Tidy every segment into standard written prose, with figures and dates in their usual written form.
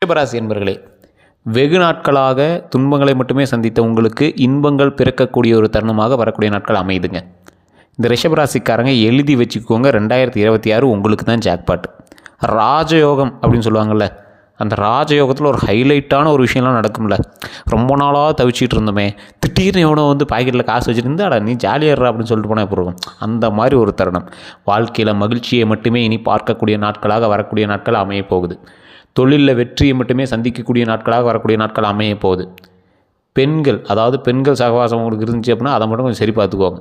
ரிஷபராசி என்பர்களே, வெகு நாட்களாக துன்பங்களை மட்டுமே சந்தித்த உங்களுக்கு இன்பங்கள் பிறக்கக்கூடிய ஒரு தருணமாக வரக்கூடிய நாட்கள் அமையுதுங்க. இந்த ரிஷபராசிக்காரங்க எழுதி வச்சுக்கோங்க, 2026 உங்களுக்கு தான் ஜாக்பாட். ராஜயோகம் அப்படின்னு சொல்லுவாங்கள்ல, அந்த ராஜயோகத்தில் ஒரு ஹைலைட்டான ஒரு விஷயம்லாம் நடக்கும்ல. ரொம்ப நாளாக தவிச்சிட்டு இருந்தோமே, திடீர்னு எவனோ வந்து பாக்கெட்டில் காசு வச்சுருந்தாடா நீ ஜாலியாடுறா அப்படின்னு சொல்லிட்டு போனால் எப்படி இருக்கும்? அந்த மாதிரி ஒரு தருணம். வாழ்க்கையில் மகிழ்ச்சியை மட்டுமே இனி பார்க்கக்கூடிய நாட்களாக வரக்கூடிய நாட்கள் அமைய போகுது. தொழிலில் வெற்றியை மட்டுமே சந்திக்கக்கூடிய நாட்களாக வரக்கூடிய நாட்கள் அமைய போகுது. பெண்கள், அதாவது பெண்கள் சகவாசம் உங்களுக்கு இருந்துச்சு அப்படின்னா அதை மட்டும் கொஞ்சம் சரி பார்த்துக்குவாங்க.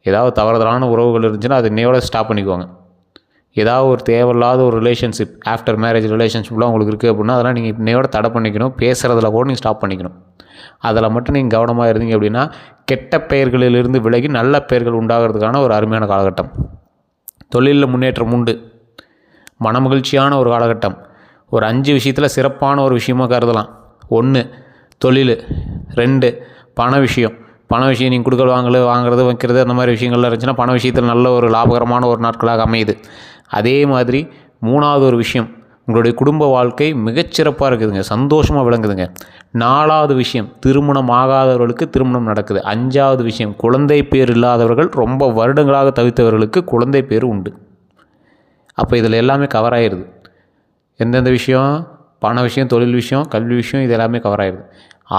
ஏதாவது தவறுதலான உறவுகள் இருந்துச்சுன்னா அதை இன்னையோட ஸ்டாப் பண்ணிக்குவாங்க. ஏதாவது ஒரு தேவையில்லாத ஒரு ரிலேஷன்ஷிப், ஆஃப்டர் மேரேஜ் ரிலேஷன்ஷிப்லாம் உங்களுக்கு இருக்குது அப்படின்னா அதெல்லாம் நீங்கள் இன்னையோட தடை பண்ணிக்கணும். பேசுகிறதுல கூட நீங்கள் ஸ்டாப் பண்ணிக்கணும். அதில் மட்டும் நீங்கள் கவனமாக இருந்தீங்க அப்படின்னா கெட்ட பெயர்களிலிருந்து விலகி நல்ல பெயர்கள் உண்டாகிறதுக்கான ஒரு அருமையான காலகட்டம். தொழிலில் முன்னேற்றம் உண்டு. மனமகிழ்ச்சியான ஒரு காலகட்டம். ஒரு 5 விஷயத்தில் சிறப்பான ஒரு விஷயமாக கருதலாம். 1 தொழில், 2 பண விஷயம். பண விஷயம் நீங்கள் கொடுக்கல் வாங்குறது வைக்கிறது அந்த மாதிரி விஷயங்கள்லாம் இருந்துச்சுன்னா பண விஷயத்தில் நல்ல ஒரு லாபகரமான ஒரு நாட்களாக அமையுது. அதே மாதிரி 3வது ஒரு விஷயம், உங்களுடைய குடும்ப வாழ்க்கை மிகச்சிறப்பாக இருக்குதுங்க, சந்தோஷமாக விளங்குதுங்க. 4வது விஷயம், திருமணம் ஆகாதவர்களுக்கு திருமணம் நடக்குது. 5வது விஷயம், குழந்தை பேர் இல்லாதவர்கள், ரொம்ப வருடங்களாக தவித்தவர்களுக்கு குழந்தை பேர் உண்டு. அப்போ இதில் எல்லாமே கவர் ஆகிடுது. எந்தெந்த விஷயம்? பண விஷயம், தொழில் விஷயம், கல்வி விஷயம், இது எல்லாமே கவர் ஆகிடுது.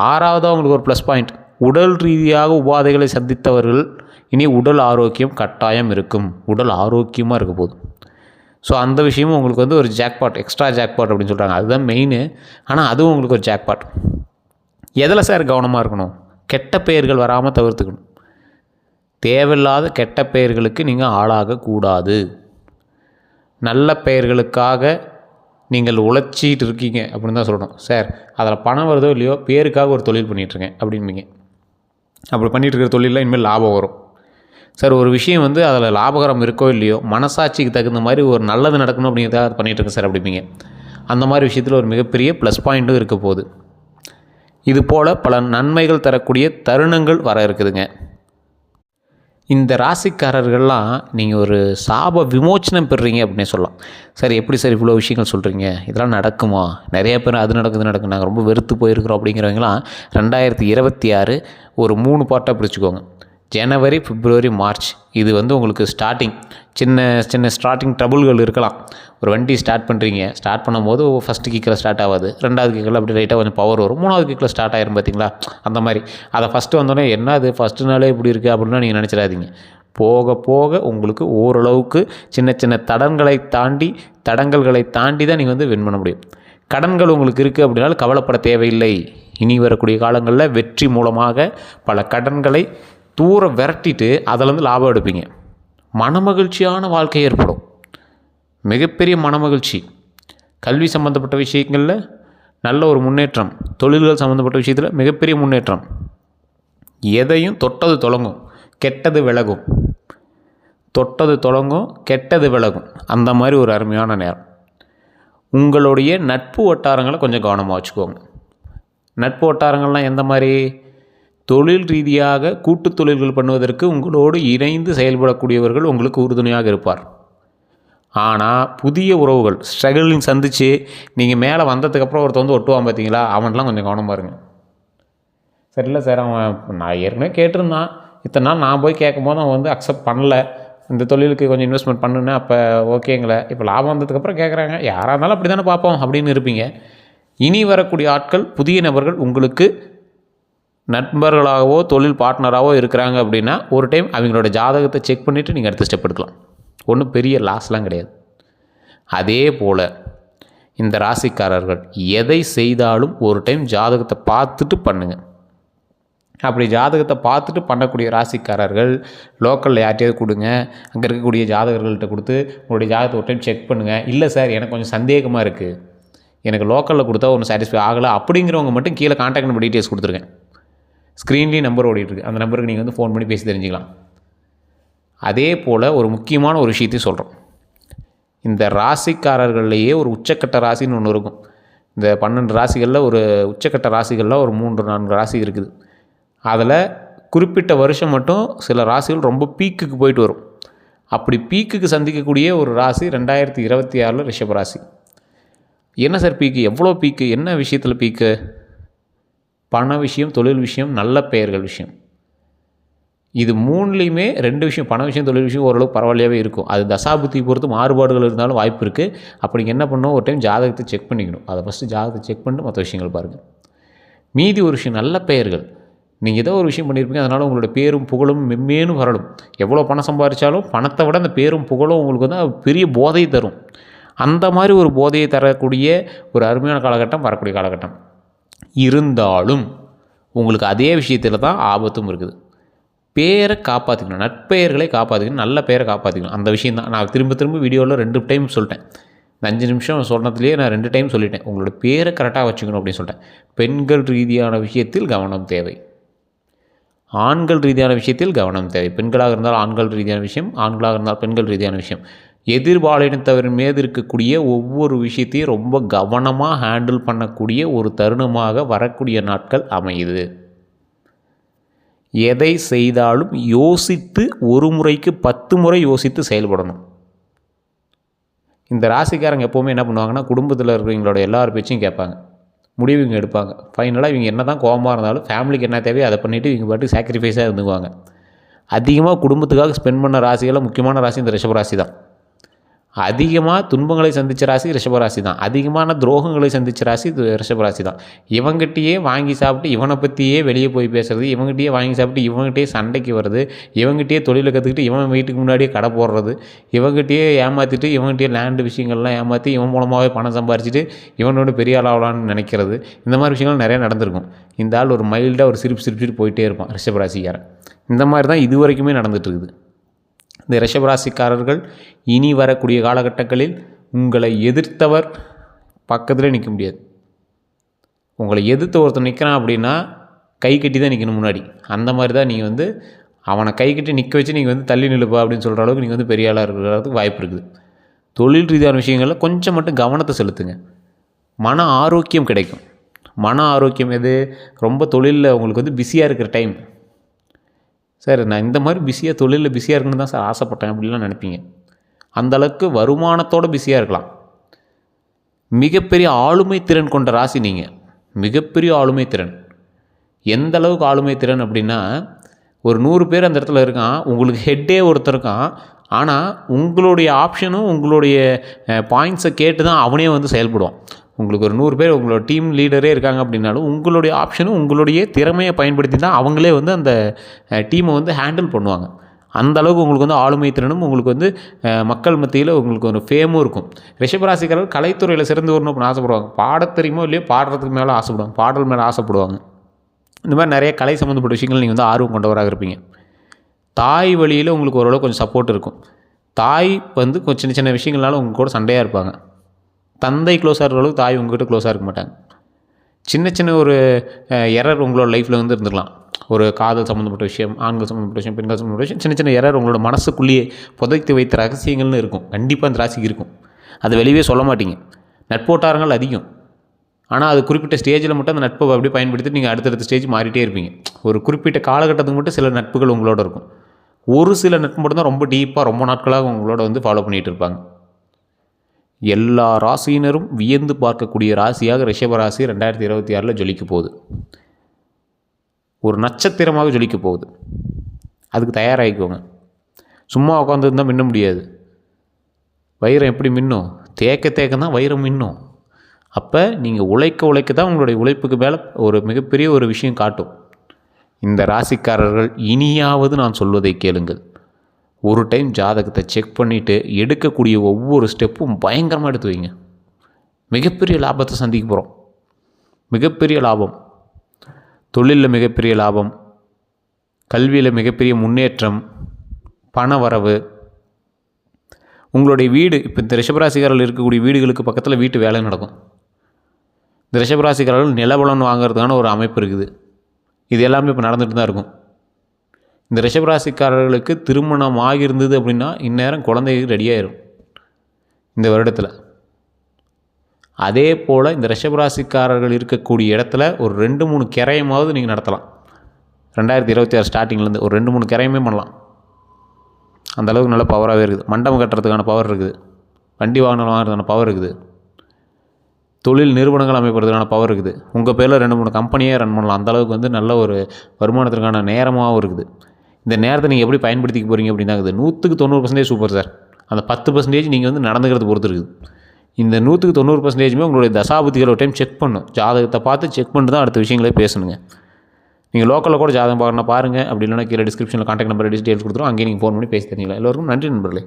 6வதாக உங்களுக்கு ஒரு ப்ளஸ் பாயிண்ட், உடல் ரீதியாக உபாதைகளை சந்தித்தவர்கள் இனி உடல் ஆரோக்கியம் கட்டாயம் இருக்கும். உடல் ஆரோக்கியமாக இருக்க போகுது. ஸோ அந்த விஷயமும் உங்களுக்கு வந்து ஒரு ஜாக்பாட், எக்ஸ்ட்ரா ஜாக்பாட் அப்படின்னு சொல்கிறாங்க. அதுதான் மெயின். ஆனால் அதுவும் உங்களுக்கு ஒரு ஜாக்பாட். எதில் சார் கவனமாக இருக்கணும்? கெட்ட பெயர்கள் வராமல் தவிர்த்துக்கணும். தேவையில்லாத கெட்ட பெயர்களுக்கு நீங்கள் ஆளாகக்கூடாது. நல்ல பெயர்களுக்காக நீங்கள் உழைச்சிட்டு இருக்கீங்க அப்படின்னு தான் சொல்லணும். சார் அதில் பணம் வருதோ இல்லையோ, பேருக்காக ஒரு தொழில் பண்ணிகிட்ருக்கேன் அப்படின்பீங்க. அப்படி பண்ணிகிட்டு இருக்கிற தொழிலில் இனிமேல் லாபம் வரும். சார் ஒரு விஷயம் வந்து அதில் லாபகரம் இருக்கோ இல்லையோ, மனசாட்சிக்கு தகுந்த மாதிரி ஒரு நல்லது நடக்கணும் அப்படிங்கிறதாக அது பண்ணிகிட்ருக்கேன் சார் அப்படிம்பீங்க. அந்த மாதிரி விஷயத்தில் ஒரு மிகப்பெரிய ப்ளஸ் பாயிண்ட்டும் இருக்க போகுது. இது போல் பல நன்மைகள் தரக்கூடிய தருணங்கள் வர இருக்குதுங்க. இந்த ராசிக்காரர்கள்லாம் நீங்கள் ஒரு சாப விமோச்சனம் பெறுறீங்க அப்படின்னே சொல்லலாம். சார் எப்படி சார் இவ்வளோ விஷயங்கள் சொல்கிறீங்க, இதெல்லாம் நடக்குமா? நிறைய பேர் அது நடக்குது நாங்கள் ரொம்ப வெறுத்து போயிருக்கிறோம் அப்படிங்கிறவங்களாம் 2026 ஒரு 3 பார்ட்டாக பிரிச்சுக்கோங்க. ஜனவரி, பிப்ரவரி, மார்ச். இது வந்து உங்களுக்கு ஸ்டார்டிங் சின்ன ஸ்டார்டிங் ட்ரபுள்கள் இருக்கலாம். ஒரு வண்டி ஸ்டார்ட் பண்ணுறீங்க, ஸ்டார்ட் பண்ணும்போது ஃபஸ்ட்டு கிக்கில் ஸ்டார்ட் ஆகாது, 2வது கிக்கில் அப்படி லைட்டாக கொஞ்சம் பவர் வரும், 3வது கிக்கில் ஸ்டார்ட் ஆயிரும் பார்த்தீங்களா? அந்த மாதிரி அதை ஃபஸ்ட்டு வந்தோடனே என்ன அது ஃபஸ்ட்டு நாளே இப்படி இருக்குது அப்படின்னா நீங்கள் நினச்சிடாதீங்க. போக போக உங்களுக்கு ஓரளவுக்கு சின்ன தடங்கல்களை தாண்டி தான் நீங்கள் வந்து வின் பண்ண முடியும். கடன்கள் உங்களுக்கு இருக்குது அப்படின்னாலும் கவலைப்பட தேவையில்லை. இனி வரக்கூடிய காலங்களில் வெற்றி மூலமாக பல கடன்களை தூர விரட்டிட்டு அதிலேருந்து லாபம் எடுப்பீங்க. மனமகிழ்ச்சியான வாழ்க்கை ஏற்படும். மிகப்பெரிய மனமகிழ்ச்சி. கல்வி சம்மந்தப்பட்ட விஷயங்களில் நல்ல ஒரு முன்னேற்றம். தொழில்கள் சம்மந்தப்பட்ட விஷயத்தில் மிகப்பெரிய முன்னேற்றம். எதையும் தொட்டது தொடங்கும், கெட்டது விலகும். தொட்டது தொடங்கும், கெட்டது விலகும். அந்த மாதிரி ஒரு அருமையான நேரம். உங்களுடைய நட்பு வட்டாரங்களை கொஞ்சம் கவனமாக வச்சுக்கோங்க. நட்பு வட்டாரங்கள்லாம் எந்த மாதிரி? தொழில் ரீதியாக கூட்டு தொழில்கள் பண்ணுவதற்கு உங்களோடு இணைந்து செயல்படக்கூடியவர்கள் உங்களுக்கு உறுதுணையாக இருப்பார். ஆனால் புதிய உறவுகள் ஸ்ட்ரகிளிங் சந்தித்து நீங்கள் மேலே வந்ததுக்கப்புறம் ஒருத்தர் வந்து ஒட்டுவான் பார்த்தீங்களா, அவன்லாம் கொஞ்சம் கவனமாக இருங்க. சரியில்லை சார், அவன் நான் ஏற்கனவே கேட்டிருந்தான், இத்தனை நாள் நான் போய் கேட்கும் போது அவன் வந்து அக்செப்ட் பண்ணலை, இந்த தொழிலுக்கு கொஞ்சம் இன்வெஸ்ட்மெண்ட் பண்ணுனேன், அப்போ ஓகேங்களே, இப்போ லாபம் வந்ததுக்கப்புறம் கேட்குறாங்க, யாராக இருந்தாலும் அப்படி தானே பார்ப்போம் அப்படின்னு இருப்பீங்க. இனி வரக்கூடிய ஆட்கள், புதிய நபர்கள் உங்களுக்கு நண்பர்களாகவோ தொழில் பார்ட்னராகவோ இருக்கிறாங்க அப்படின்னா ஒரு டைம் அவங்களோட ஜாதகத்தை செக் பண்ணிவிட்டு நீங்கள் அடுத்த ஸ்டெப் எடுக்கலாம். ஒன்றும் பெரிய லாஸ்லாம் கிடையாது. அதே போல் இந்த ராசிக்காரர்கள் எதை செய்தாலும் ஒரு டைம் ஜாதகத்தை பார்த்துட்டு பண்ணுங்கள். அப்படி ஜாதகத்தை பார்த்துட்டு பண்ணக்கூடிய ராசிக்காரர்கள் லோக்கலில் யார்ட்டையாவது கொடுங்க, அங்கே இருக்கக்கூடிய ஜாதகர்கள்ட்ட கொடுத்து உங்களுடைய ஜாதகத்தை ஒரு டைம் செக் பண்ணுங்கள். இல்லை சார் எனக்கு கொஞ்சம் சந்தேகமாக இருக்குது, எனக்கு லோக்கலில் கொடுத்தா ஒன்றும் சாட்டிஸ்ஃபை ஆகலை அப்படிங்கிறவங்க மட்டும் கீழே கான்டாக்ட் நம்பர் டீட்டெயில்ஸ் கொடுத்துருக்கேன். ஸ்க்ரீன்லேயும் நம்பர் ஓடிட்டுருக்கு, அந்த நம்பருக்கு நீங்கள் வந்து ஃபோன் பண்ணி பேசி தெரிஞ்சுக்கலாம். அதே போல் ஒரு முக்கியமான ஒரு விஷயத்தையும் சொல்கிறோம். இந்த ராசிக்காரர்கள்லேயே ஒரு உச்சக்கட்ட ராசின்னு ஒன்று இருக்கும். இந்த 12 ராசிகளில் ஒரு உச்சக்கட்ட ராசிகளில் ஒரு 3-4 ராசி இருக்குது. அதில் குறிப்பிட்ட வருஷம் மட்டும் சில ராசிகள் ரொம்ப பீக்குக்கு போயிட்டு வரும். அப்படி பீக்குக்கு சந்திக்கக்கூடிய ஒரு ராசி 2026 ரிஷபராசி. என்ன சார் பீக்கு, எவ்வளோ பீக்கு, என்ன விஷயத்தில் பீக்கு? பண விஷயம், தொழில் விஷயம், நல்ல பெயர்கள் விஷயம். இது 3லையுமே 2 விஷயம், பண விஷயம், தொழில் விஷயம் ஓரளவுக்கு பரவாயில்லையாகவே இருக்கும். அது தசாபுத்தி பொறுத்து மாறுபாடுகள் இருந்தாலும் வாய்ப்பு இருக்குது. அப்போ நீங்கள் என்ன பண்ணணும், ஒரு டைம் ஜாதகத்தை செக் பண்ணிக்கணும். அதை ஃபஸ்ட்டு ஜாதகத்தை செக் பண்ணிட்டு மற்ற விஷயங்கள் பாருங்கள். மீதி ஒரு விஷயம், நல்ல பெயர்கள். நீங்கள் ஏதோ ஒரு விஷயம் பண்ணியிருப்பீங்க, அதனால் உங்களோட பேரும் புகழும் மென்மேலும் வரணும். எவ்வளோ பணம் சம்பாதிச்சாலும் பணத்தை விட அந்த பேரும் புகழும் உங்களுக்கு வந்து பெரிய போதையை தரும். அந்த மாதிரி ஒரு போதையை தரக்கூடிய ஒரு அருமையான காலகட்டம் வரக்கூடிய காலகட்டம். இருந்தாலும் உங்களுக்கு அதே விஷயத்தில் தான் ஆபத்தும் இருக்குது. பேரை காப்பாற்றிக்கணும், நட்பெயர்களை காப்பாற்றிக்கணும், நல்ல பேரை காப்பாற்றிக்கணும். அந்த விஷயம் தான் நான் திரும்ப திரும்ப வீடியோவில் 2 டைம் சொல்லிட்டேன். இந்த 5 நிமிஷம் சொன்னதுலேயே நான் 2 டைம் சொல்லிட்டேன். உங்களோட பேரை கரெக்டாக வச்சுக்கணும் அப்படின்னு சொல்லிட்டேன். பெண்கள் ரீதியான விஷயத்தில் கவனம் தேவை, ஆண்கள் ரீதியான விஷயத்தில் கவனம் தேவை. பெண்களாக இருந்தால் ஆண்கள் ரீதியான விஷயம், ஆண்களாக இருந்தால் பெண்கள் ரீதியான விஷயம். எதிர்பாலினத்தவரின் மீது இருக்கக்கூடிய ஒவ்வொரு விஷயத்தையும் ரொம்ப கவனமாக ஹேண்டில் பண்ணக்கூடிய ஒரு தருணமாக வரக்கூடிய நாட்கள் அமையுது. எதை செய்தாலும் யோசித்து, ஒரு முறைக்கு 10 முறை யோசித்து செயல்படணும். இந்த ராசிக்காரங்க எப்போவுமே என்ன பண்ணுவாங்கன்னா, குடும்பத்தில் இருக்கிறவங்களோட எல்லார் பேச்சையும் கேட்பாங்க, முடிவு இவங்க எடுப்பாங்க. ஃபைனலாக இவங்க என்ன தான் கோபமாக இருந்தாலும் ஃபேமிலிக்கு என்ன தேவையோ அதை பண்ணிவிட்டு இவங்க பாட்டுக்கு சாக்ரிஃபைஸாக இருந்துக்குவாங்க. அதிகமாக குடும்பத்துக்காக ஸ்பெண்ட் பண்ண ராசிகளில் முக்கியமான ராசி இந்த ரிஷபராசி தான். அதிகமாக துன்பங்களை சந்தித்த ராசி ரிஷபராசி தான். அதிகமான துரோகங்களை சந்தித்த ராசி ரிஷபராசி தான். இவங்ககிட்டயே வாங்கி சாப்பிட்டு இவனை பற்றியே வெளியே போய் பேசுகிறது, இவங்ககிட்டயே வாங்கி சாப்பிட்டு இவங்ககிட்டயே சண்டைக்கு வருது, இவங்ககிட்டயே தொழிலை கற்றுக்கிட்டு இவன் வீட்டுக்கு முன்னாடியே கடை போடுறது, இவங்ககிட்டயே ஏமாற்றிட்டு இவங்ககிட்டயே லேண்டு விஷயங்கள்லாம் ஏமாற்றி இவன் மூலமாகவே பணம் சம்பாரிச்சிட்டு இவனோட பெரிய ஆளாகலான்னு நினைக்கிறது. இந்த மாதிரி விஷயங்கள் நிறையா நடந்திருக்கும். இந்த ஆள் ஒரு மைல்டாக ஒரு சிரிச்சுட்டு போயிட்டே இருப்பான் ரிஷபராசிக்காரன். இந்த மாதிரி தான் இது வரைக்குமே நடந்துகிட்ருக்குது. இந்த ரிஷபராசிக்காரர்கள் இனி வரக்கூடிய காலகட்டங்களில் உங்களை எதிர்த்தவர் பக்கத்தில் நிற்க முடியாது. உங்களை எதிர்த்து ஒருத்தர் நிற்கிறான் அப்படின்னா கை கட்டி தான் நிற்கணும் முன்னாடி. அந்த மாதிரி தான் நீங்கள் வந்து அவனை கை கட்டி நிற்க வச்சு நீங்கள் வந்து தள்ளி நிலுப்பா அப்படின்னு சொல்கிற அளவுக்கு நீங்கள் வந்து பெரிய ஆளாக இருக்கிறதுக்கு வாய்ப்பு இருக்குது. தொழில் ரீதியான விஷயங்களில் கொஞ்சம் மட்டும் கவனத்தை செலுத்துங்க. மன ஆரோக்கியம் கிடைக்கும். மன ஆரோக்கியம் எது? ரொம்ப தொழிலில் உங்களுக்கு வந்து பிஸியாக இருக்கிற டைம். சார் நான் இந்த மாதிரி பிஸியாக தொழிலில் பிஸியாக இருக்கணும்னு தான் சார் ஆசைப்பட்டேன் அப்படின்லாம் நினைப்பீங்க. அந்தளவுக்கு வருமானத்தோடு பிஸியாக இருக்கலாம். மிகப்பெரிய ஆளுமை திறன் கொண்ட ராசி நீங்கள். மிகப்பெரிய ஆளுமை திறன். எந்த அளவுக்கு ஆளுமை திறன் அப்படின்னா, ஒரு 100 பேர் அந்த இடத்துல இருக்கான், உங்களுக்கு ஹெட்டே ஒருத்தர் இருக்கான். ஆனால் உங்களுடைய ஆப்ஷனும் உங்களுடைய பாயிண்ட்ஸை கேட்டு தான் அவனே வந்து செயல்படுவான். உங்களுக்கு ஒரு 100 பேர் உங்களோட டீம் லீடரே இருக்காங்க அப்படின்னாலும் உங்களுடைய ஆப்ஷனும் உங்களுடைய திறமையை பயன்படுத்தி தான் அவங்களே வந்து அந்த டீமை வந்து ஹேண்டில் பண்ணுவாங்க. அந்த அளவுக்கு உங்களுக்கு வந்து ஆளுமை திறனும் உங்களுக்கு வந்து மக்கள் மத்தியில் உங்களுக்கு ஒரு ஃபேமும் இருக்கும். ரிஷபராசிக்காரர்கள் கலைத்துறையில் சிறந்து வரணும் அப்படின்னு ஆசைப்படுவாங்க. பாடத் தெரியுமோ இல்லையோ பாடுறதுக்கு மேலே ஆசைப்படுவாங்க, பாடல் மேலே ஆசைப்படுவாங்க. இந்த மாதிரி நிறைய கலை சம்மந்தப்பட்ட விஷயங்கள் நீங்கள் வந்து ஆர்வம் கொண்டவராக இருப்பீங்க. தாய் வழியில் உங்களுக்கு ஓரளவு கொஞ்சம் சப்போர்ட் இருக்கும். தாய் வந்து கொஞ்சம் சின்ன சின்ன விஷயங்கள்னால உங்கள் கூட சண்டையாக இருப்பாங்க. தந்தை க்ளோஸாக இருக்கிற அளவுக்கு தாய் உங்கள்கிட்ட க்ளோஸாக இருக்க மாட்டாங்க. சின்ன சின்ன ஒரு எரர் உங்களோட லைஃப்பில் வந்து இருந்துக்கலாம். ஒரு காதல் சம்மந்தப்பட்ட விஷயம், ஆண்கள் சம்மந்தப்பட்ட விஷயம், பெண்கள் சம்மந்தப்பட்ட விஷயம், சின்ன சின்ன எரர் உங்களோட மனசுக்குள்ளேயே புதைத்து வைத்த ரகசியங்கள்னு இருக்கும். கண்டிப்பாக அந்த ராசிக்கு இருக்கும். அது வெளியே சொல்ல மாட்டீங்க. நட்போட்டாரங்கள் அதிகம். ஆனால் அது குறிப்பிட்ட ஸ்டேஜில் மட்டும் அந்த நட்பை அப்படியே பயன்படுத்தி நீங்கள் அடுத்தடுத்த ஸ்டேஜ் மாறிட்டே இருப்பீங்க. ஒரு குறிப்பிட்ட காலகட்டத்துக்கு மட்டும் சில நட்புகள் உங்களோட இருக்கும். ஒரு சில நட்பு மட்டும் தான் ரொம்ப டீப்பாக ரொம்ப நாட்களாக உங்களோட வந்து ஃபாலோ பண்ணிகிட்டு இருப்பாங்க. எல்லா ராசியினரும் வியந்து பார்க்கக்கூடிய ராசியாக ரிஷபராசி 2026 ஜொலிக்க போகுது. ஒரு நட்சத்திரமாக ஜொலிக்க போகுது. அதுக்கு தயாராகிக்கோங்க. சும்மா உட்காந்துருந்தால் மின்ன முடியாது. வைரம் எப்படி மின்னும்? தேக்க தான் வைரம் மின்னும். அப்போ நீங்கள் உழைக்க தான் உங்களுடைய உழைப்புக்கு மேலே ஒரு மிகப்பெரிய ஒரு விஷயம் காட்டும். இந்த ராசிக்காரர்கள் இனியாவது நான் சொல்வதை கேளுங்கள். ஒரு டைம் ஜாதகத்தை செக் பண்ணிவிட்டு எடுக்கக்கூடிய ஒவ்வொரு ஸ்டெப்பும் பயங்கரமாக எடுத்து வைங்க. மிகப்பெரிய லாபத்தை சந்திக்க போகிறோம். மிகப்பெரிய லாபம். தொழிலில் மிகப்பெரிய லாபம், கல்வியில் மிகப்பெரிய முன்னேற்றம், பண வரவு. உங்களுடைய வீடு இப்போ இந்த ரிஷபராசிக்காரர்கள் இருக்கக்கூடிய வீடுகளுக்கு பக்கத்தில் வீட்டு வேலை நடக்கும். இந்த ரிஷபராசிக்காரர்கள் நிலபலன் வாங்கிறதுக்கான ஒரு அமைப்பு இருக்குது. இது எல்லாமே இப்போ நடந்துகிட்டு தான் இருக்கும். இந்த ரிஷபராசிக்காரர்களுக்கு திருமணம் ஆகியிருந்தது அப்படின்னா இந்நேரம் குழந்தைக்கு ரெடியாயிரும் இந்த வருடத்தில். அதே போல் இந்த ரிஷபராசிக்காரர்கள் இருக்கக்கூடிய இடத்துல ஒரு 2-3 கிரயமாவது நீங்கள் நடத்தலாம். 2026 ஸ்டார்டிங்லேருந்து ஒரு 2-3 கிரயமே பண்ணலாம். அந்தளவுக்கு நல்ல பவராகவே இருக்குது. மண்டபம் கட்டுறதுக்கான பவர் இருக்குது. வண்டி வாகனம் வாங்குறதுக்கான பவர் இருக்குது. தொழில் நிறுவனங்கள் அமைப்பதற்கான பவர் இருக்குது. உங்கள் பேரில் 2-3 கம்பெனியே ரன் பண்ணலாம். அந்தளவுக்கு வந்து நல்ல ஒரு வருமானத்திற்கான நேரமாகவும் இருக்குது. இந்த நேரத்தை நீங்கள் எப்படி பயன்படுத்திக்க போகிறீங்க அப்படின்னு தான் இருக்குது. 100க்கு 90% சூப்பர் சார். அந்த 10% நீங்கள் வந்து நடந்துக்கிறத பொறுத்து இருக்குது. இந்த 100க்கு 90%மே உங்களுடைய தசாபுத்திகளை ஒரு டைம் செக் பண்ணணும். ஜாதகத்தை பார்த்து செக் பண்ணிட்டு தான் அடுத்த விஷயங்களே பேசணுங்க. நீங்கள் லோக்கலில் கூட ஜாதகம் பார்க்கணும் பாருங்கள். அப்படி இல்லைனா கீழே டிஸ்கிரிப்ஷனில் கான்டாக்ட் நம்பர் டீட்டெயில்ஸ் கொடுத்துரும். அங்கேயே நீங்கள் ஃபோன் பண்ணி பேசி தெரிஞ்சுக்கலாம். எல்லோருக்கும் நன்றி நண்பர்களே.